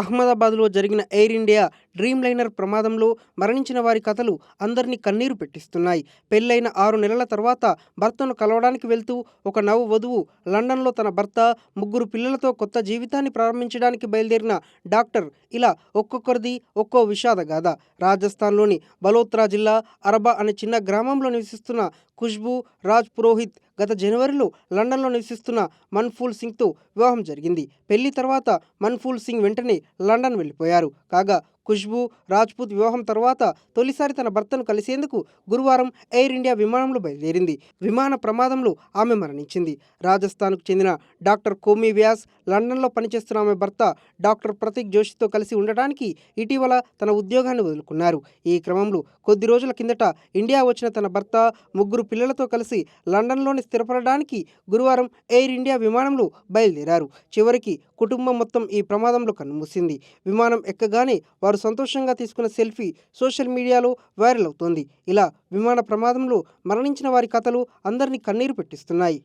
అహ్మదాబాద్లో జరిగిన air India dream liner ప్రమాదంలో మరణించిన వారి కథలు అందరినీ కన్నీరు పెట్టిస్తున్నాయి. పెళ్లైన 6 నెలల తర్వాత భర్తను కలవడానికి వెళ్తూ ఒక నవ వధువు లండన్లో తన భర్త, 3 పిల్లలతో కొత్త జీవితాన్ని ప్రారంభించడానికి బయలుదేరిన డాక్టర్ ఇలా ఒక్కొక్కరిది ఒక్కో విషాద గాథ. రాజస్థాన్లోని బలోత్రా జిల్లా అరబా అనే చిన్న గ్రామంలో నివసిస్తున్న ఖుష్బూ రాజ్ పురోహిత్ గత జనవరిలో లండన్లో నివసిస్తున్న మన్ఫూల్ సింగ్తో వివాహం జరిగింది. పెళ్లి తర్వాత మన్ఫూల్ సింగ్ వెంటనే లండన్ వెళ్ళిపోయారు. కాగా ఖుష్బూ రాజ్పూత్ వివాహం తర్వాత తొలిసారి తన భర్తను కలిసేందుకు గురువారం ఎయిర్ ఇండియా విమానంలో బయలుదేరింది. విమాన ప్రమాదంలో ఆమె మరణించింది. రాజస్థాన్కు చెందిన డాక్టర్ కోమి వ్యాస్ లండన్లో పనిచేస్తున్న ఆమె భర్త డాక్టర్ ప్రతీక్ జోషితో కలిసి ఉండటానికి ఇటీవల తన ఉద్యోగాన్ని వదులుకున్నారు. ఈ క్రమంలో కొద్ది రోజుల కిందట ఇండియా వచ్చిన తన భర్త, 3 పిల్లలతో కలిసి లండన్లోని స్థిరపడడానికి గురువారం ఎయిర్ ఇండియా విమానంలో బయలుదేరారు. చివరికి కుటుంబం మొత్తం ఈ ప్రమాదంలో కన్నుమూసింది. విమానం ఎక్కగానే వారు సంతోషంగా తీసుకున్న సెల్ఫీ సోషల్ మీడియాలో వైరల్ అవుతోంది. ఇలా విమాన ప్రమాదంలో మరణించిన వారి కథలు అందరినీ కన్నీరు పెట్టిస్తున్నాయి.